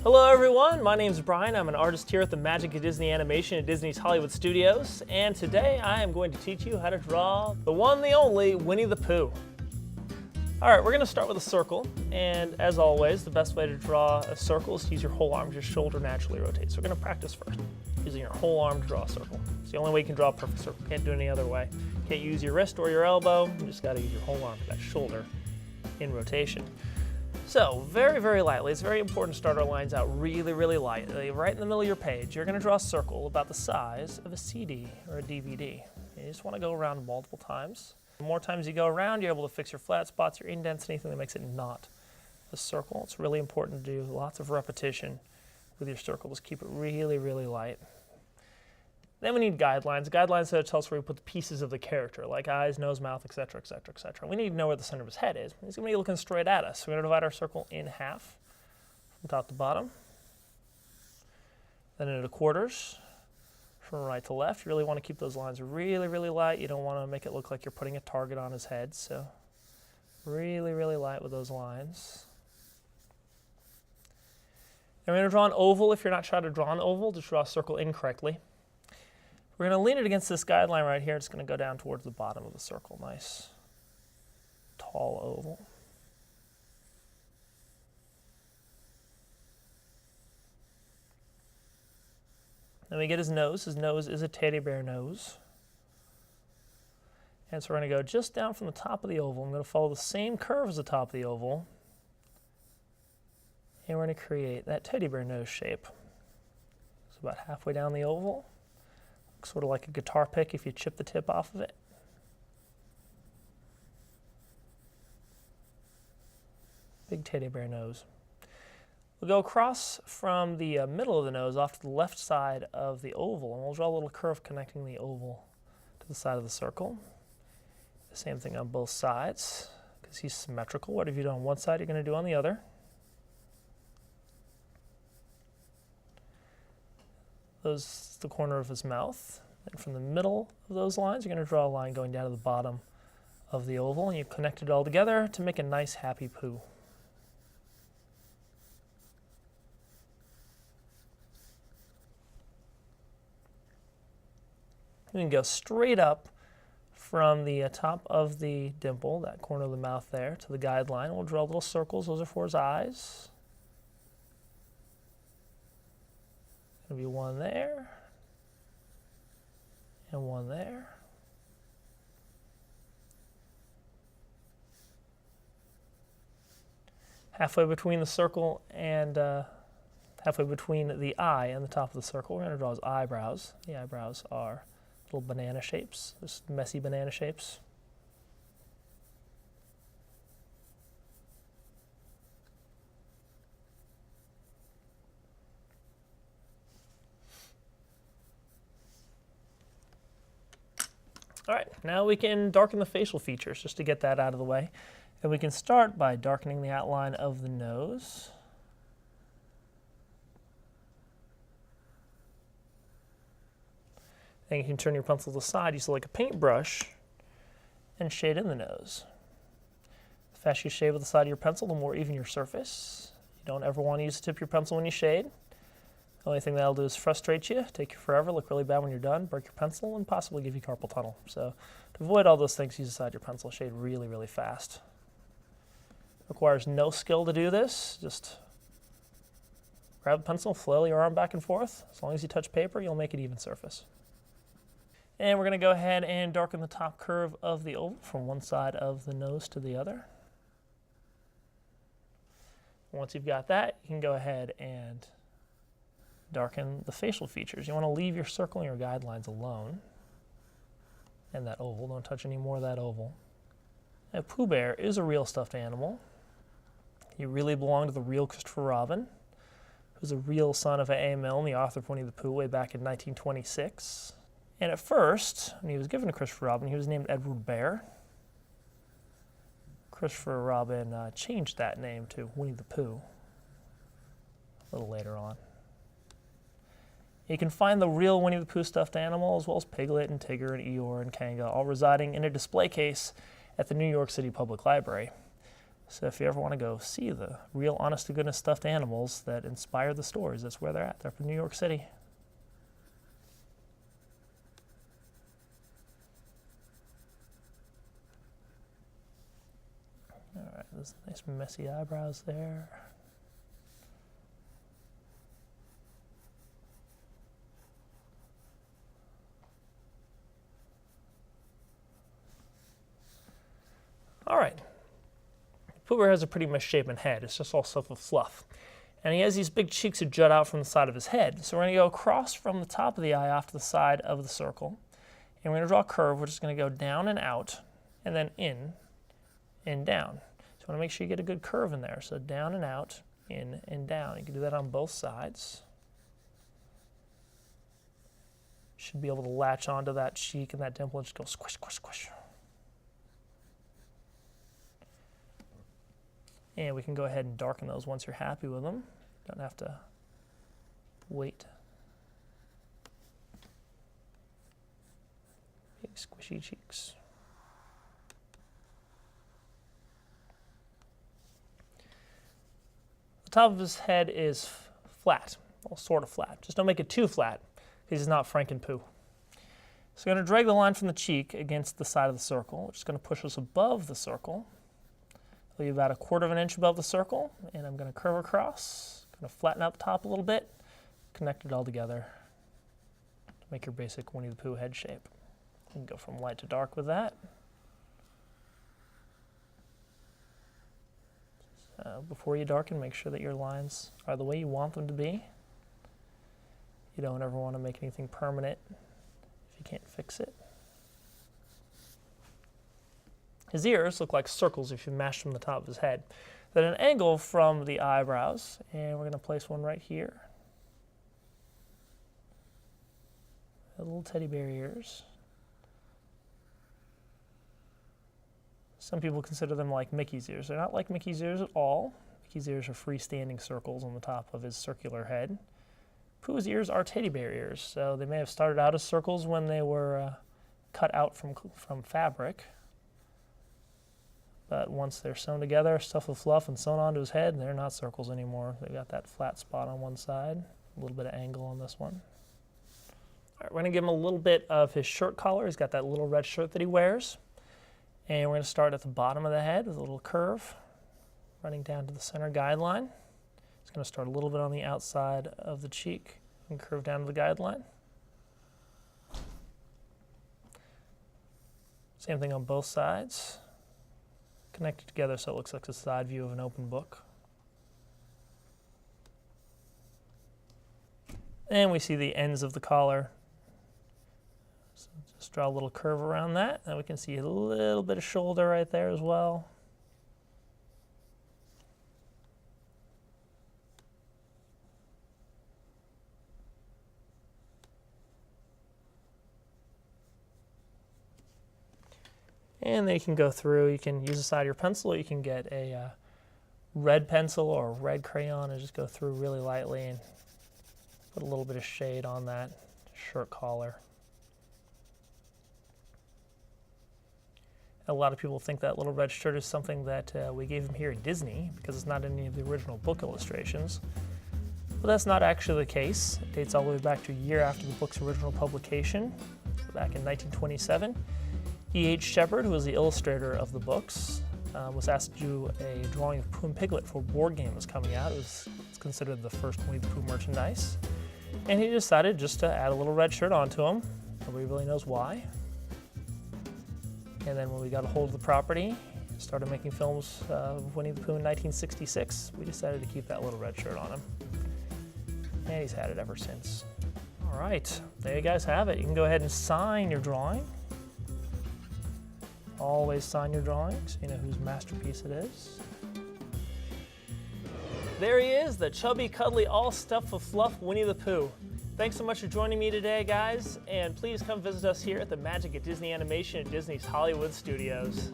Hello everyone, my name is Brian. I'm an artist here at the Magic of Disney Animation at Disney's Hollywood Studios, and today I am going to teach you how to draw the one, the only, Winnie the Pooh. Alright, we're going to start with a circle, and as always, the best way to draw a circle is to use your whole arm. Your shoulder naturally rotates. So we're going to practice first, using your whole arm to draw a circle. It's the only way you can draw a perfect circle. Can't do it any other way. Can't use your wrist or your elbow. You just got to use your whole arm for that shoulder in rotation. So, very, very lightly, it's very important to start our lines out really, really lightly. Right in the middle of your page, you're going to draw a circle about the size of a CD or a DVD. You just want to go around multiple times. The more times you go around, you're able to fix your flat spots, your indents, anything that makes it not a circle. It's really important to do lots of repetition with your circle. Just keep it really, really light. Then we need guidelines. Guidelines that tell us where we put the pieces of the character, like eyes, nose, mouth, etc., etc., etc. We need to know where the center of his head is. He's going to be looking straight at us. We're going to divide our circle in half, from top to bottom. Then into quarters, from right to left. You really want to keep those lines really, really light. You don't want to make it look like you're putting a target on his head. So really, really light with those lines. Then we're going to draw an oval. If you're not sure how to draw an oval, just draw a circle incorrectly. We're going to lean it against this guideline right here. It's going to go down towards the bottom of the circle. Nice, tall oval. Then we get his nose. His nose is a teddy bear nose. And so we're going to go just down from the top of the oval. I'm going to follow the same curve as the top of the oval. And we're going to create that teddy bear nose shape. So about halfway down the oval. Sort of like a guitar pick if you chip the tip off of it. Big teddy bear nose. We'll go across from the middle of the nose off to the left side of the oval, and we'll draw a little curve connecting the oval to the side of the circle. The same thing on both sides, because he's symmetrical. Whatever you do on one side, you're going to do on the other. Those the corner of his mouth. And from the middle of those lines, you're going to draw a line going down to the bottom of the oval, and you connect it all together to make a nice, happy Pooh. You can go straight up from the top of the dimple, that corner of the mouth there, to the guideline. We'll draw little circles. Those are for his eyes. There'll be one there, and one there. Halfway between the circle and halfway between the eye and the top of the circle, we're going to draw his eyebrows. The eyebrows are little banana shapes, just messy banana shapes. All right, now we can darken the facial features just to get that out of the way. And we can start by darkening the outline of the nose. Then you can turn your pencil to the side, use it like a paintbrush, and shade in the nose. The faster you shade with the side of your pencil, the more even your surface. You don't ever want to use the tip of your pencil when you shade. The only thing that'll do is frustrate you, take you forever, look really bad when you're done, break your pencil, and possibly give you carpal tunnel. So to avoid all those things, use the side of your pencil, shade really, really fast. Requires no skill to do this. Just grab a pencil, flail your arm back and forth. As long as you touch paper, you'll make an even surface. And we're going to go ahead and darken the top curve of the oval from one side of the nose to the other. Once you've got that, you can go ahead and darken the facial features. You want to leave your circle and your guidelines alone. And that oval, don't touch any more of that oval. Now, Pooh Bear is a real stuffed animal. He really belonged to the real Christopher Robin, who's a real son of A.A. Milne, the author of Winnie the Pooh, way back in 1926. And at first, when he was given to Christopher Robin, he was named Edward Bear. Christopher Robin changed that name to Winnie the Pooh a little later on. You can find the real Winnie the Pooh stuffed animal, as well as Piglet and Tigger and Eeyore and Kanga, all residing in a display case at the New York City Public Library. So if you ever want to go see the real honest-to-goodness stuffed animals that inspire the stories, that's where they're at. They're up in New York City. All right, there's nice messy eyebrows there. All right. Pooh Bear has a pretty misshapen head. It's just all stuff with fluff. And he has these big cheeks that jut out from the side of his head. So we're going to go across from the top of the eye off to the side of the circle. And we're going to draw a curve, which is going to go down and out, and then in and down. So I want to make sure you get a good curve in there. So down and out, in and down. You can do that on both sides. Should be able to latch onto that cheek and that dimple and just go squish, squish, squish. And we can go ahead and darken those once you're happy with them. Don't have to wait. Big squishy cheeks. The top of his head is flat, well, sort of flat. Just don't make it too flat, because he's not Frank and Pooh. So I'm going to drag the line from the cheek against the side of the circle, which is going to push us above the circle. Leave about 1/4 inch above the circle, and I'm going to curve across, going to flatten out the top a little bit, connect it all together to make your basic Winnie the Pooh head shape. You can go from light to dark with that. Before you darken, make sure that your lines are the way you want them to be. You don't ever want to make anything permanent if you can't fix it. His ears look like circles if you mash them on the top of his head. Then an angle from the eyebrows, and we're going to place one right here. The little teddy bear ears. Some people consider them like Mickey's ears. They're not like Mickey's ears at all. Mickey's ears are freestanding circles on the top of his circular head. Pooh's ears are teddy bear ears, so they may have started out as circles when they were cut out from fabric. But once they're sewn together, stuffed with fluff and sewn onto his head, they're not circles anymore. They've got that flat spot on one side, a little bit of angle on this one. All right, we're going to give him a little bit of his shirt collar. He's got that little red shirt that he wears. And we're going to start at the bottom of the head with a little curve running down to the center guideline. It's going to start a little bit on the outside of the cheek and curve down to the guideline. Same thing on both sides. Connected together so it looks like the side view of an open book. And we see the ends of the collar. So just draw a little curve around that, and we can see a little bit of shoulder right there as well. And then you can go through, you can use the side of your pencil, or you can get a red pencil or a red crayon and just go through really lightly and put a little bit of shade on that shirt collar. A lot of people think that little red shirt is something that we gave him here at Disney because it's not in any of the original book illustrations. But that's not actually the case. It dates all the way back to a year after the book's original publication, back in 1927. E.H. Shepard, who was the illustrator of the books, was asked to do a drawing of Pooh and Piglet for a board game that was coming out. It's considered the first Winnie the Pooh merchandise. And he decided just to add a little red shirt onto him. Nobody really knows why. And then when we got a hold of the property, started making films of Winnie the Pooh in 1966, we decided to keep that little red shirt on him. And he's had it ever since. All right, there you guys have it. You can go ahead and sign your drawing. Always sign your drawings, you know whose masterpiece it is. There he is, the chubby, cuddly, all stuffed with fluff Winnie the Pooh. Thanks so much for joining me today, guys, and please come visit us here at the Magic at Disney Animation at Disney's Hollywood Studios.